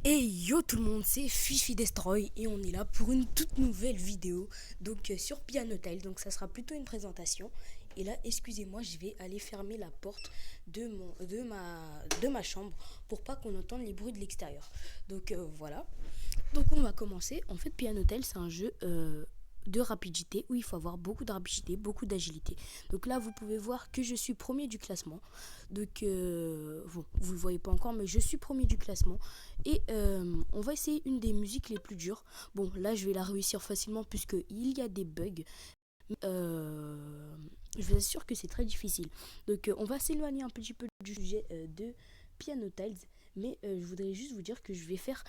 Et yo tout le monde, c'est Fifi Destroy et on est là pour une toute nouvelle vidéo donc sur Piano Tile. Donc ça sera plutôt une présentation. Et là, excusez-moi, je vais aller fermer la porte de ma chambre pour pas qu'on entende les bruits de l'extérieur. Donc voilà. Donc on va commencer. En fait, Piano Tile, c'est un jeu de rapidité où il faut avoir beaucoup de rapidité, beaucoup d'agilité. Donc là, vous pouvez voir que je suis premier du classement. Donc, bon, vous le voyez pas encore, mais je suis premier du classement. Et on va essayer une des musiques les plus dures. Bon, là, je vais la réussir facilement puisqu'il y a des bugs. Je vous assure que c'est très difficile. Donc, on va s'éloigner un petit peu du sujet de Piano Tiles. Mais je voudrais juste vous dire que je vais faire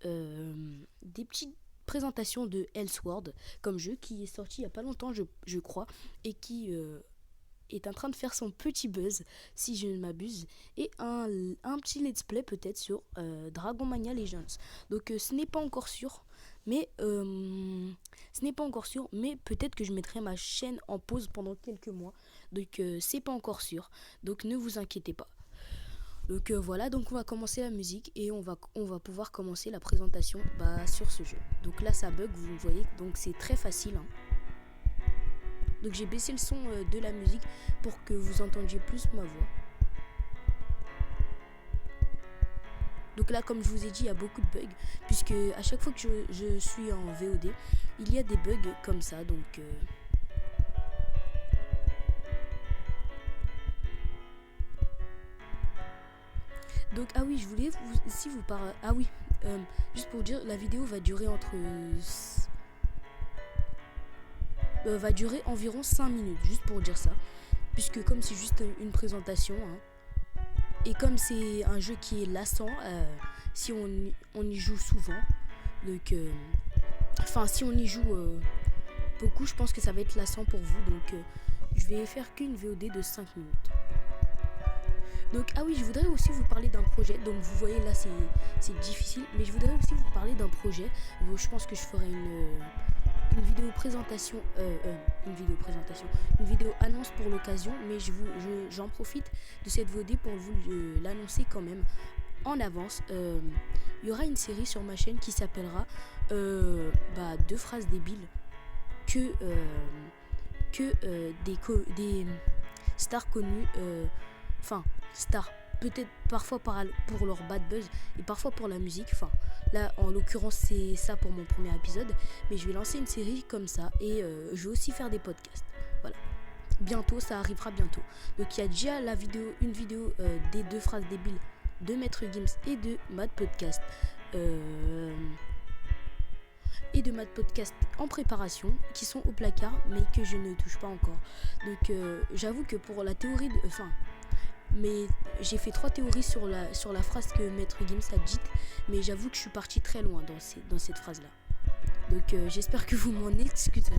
des petites présentations de Elsword comme jeu qui est sorti il n'y a pas longtemps, je crois, et qui est en train de faire son petit buzz, si je ne m'abuse, et un petit let's play peut-être sur Dragon Mania Legends. Donc ce n'est pas encore sûr, mais peut-être que je mettrai ma chaîne en pause pendant quelques mois. Donc c'est pas encore sûr. Donc ne vous inquiétez pas. Donc voilà, donc on va commencer la musique et on va pouvoir commencer la présentation sur ce jeu. Donc là ça bug, vous le voyez, donc c'est très facile, hein. Donc j'ai baissé le son de la musique pour que vous entendiez plus ma voix. Donc là, comme je vous ai dit, il y a beaucoup de bugs, puisque à chaque fois que je suis en VOD, il y a des bugs comme ça. Donc ah oui, je voulais si vous parlez... Ah oui, juste pour dire, la vidéo va durer va durer environ 5 minutes, juste pour dire ça. Puisque comme c'est juste une présentation, hein, et comme c'est un jeu qui est lassant, si on y joue souvent, donc si on y joue beaucoup, je pense que ça va être lassant pour vous. Donc je vais faire qu'une VOD de 5 minutes. Donc ah oui, je voudrais aussi vous parler d'un projet. Donc vous voyez là c'est difficile, mais je voudrais aussi vous parler d'un projet. Je pense que je ferai une vidéo présentation, une vidéo annonce pour l'occasion, mais j'en profite de cette VOD pour vous l'annoncer quand même en avance. Il y aura une série sur ma chaîne qui s'appellera 2 phrases débiles que des stars connues, stars peut-être parfois pour leur bad buzz et parfois pour la musique. Là en l'occurrence c'est ça pour mon premier épisode, mais je vais lancer une série comme ça et je vais aussi faire des podcasts. Voilà. Bientôt, ça arrivera bientôt. Donc il y a déjà une vidéo des 2 phrases débiles de Maître Gims et de Mad Podcast. En préparation qui sont au placard mais que je ne touche pas encore. Donc j'avoue que pour la théorie mais j'ai fait 3 théories sur la phrase que Maître Gims a dite, mais j'avoue que je suis partie très loin dans cette phrase là. Donc j'espère que vous m'en excuserez.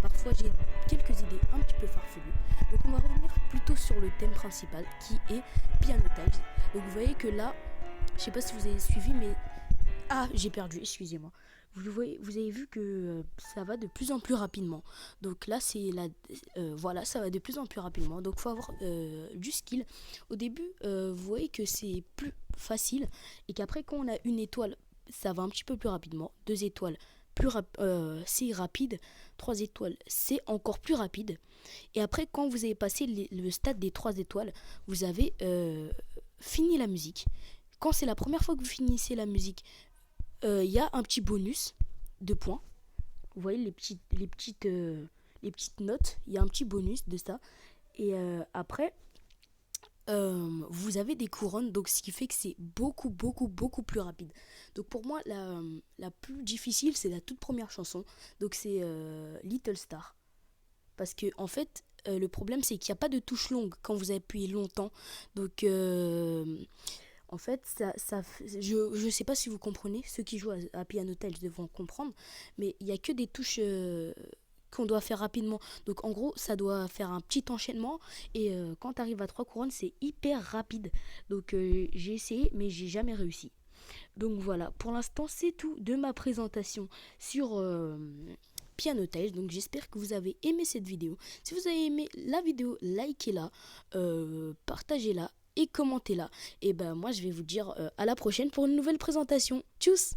Parfois j'ai quelques idées un petit peu farfelues. Donc on va revenir plutôt sur le thème principal qui est Piano Tiles. Donc vous voyez que là, je sais pas si vous avez suivi, mais j'ai perdu, excusez-moi. Vous avez vu que ça va de plus en plus rapidement. Donc là, voilà, ça va de plus en plus rapidement. Donc il faut avoir du skill. Au début, vous voyez que c'est plus facile et qu'après, quand on a une étoile, ça va un petit peu plus rapidement. 2 étoiles, c'est rapide. 3 étoiles, c'est encore plus rapide. Et après, quand vous avez passé le stade des 3 étoiles, vous avez fini la musique. Quand c'est la première fois que vous finissez la musique, y a un petit bonus de points. Vous voyez les petites notes. Il y a un petit bonus de ça. Et après, vous avez des couronnes. Donc ce qui fait que c'est beaucoup, beaucoup, beaucoup plus rapide. Donc pour moi, la plus difficile, c'est la toute première chanson. Donc c'est Little Star. Parce que en fait, le problème, c'est qu'il n'y a pas de touche longue quand vous appuyez longtemps. Donc en fait, je sais pas si vous comprenez, ceux qui jouent à Piano Tiles devront comprendre, mais il n'y a que des touches qu'on doit faire rapidement. Donc en gros, ça doit faire un petit enchaînement et quand tu arrives à 3 couronnes, c'est hyper rapide. Donc j'ai essayé, mais j'ai jamais réussi. Donc voilà, pour l'instant, c'est tout de ma présentation sur Piano Tiles. Donc j'espère que vous avez aimé cette vidéo. Si vous avez aimé la vidéo, likez-la, partagez-la et commentez-la. Et ben moi je vais vous dire à la prochaine pour une nouvelle présentation. Tchuss!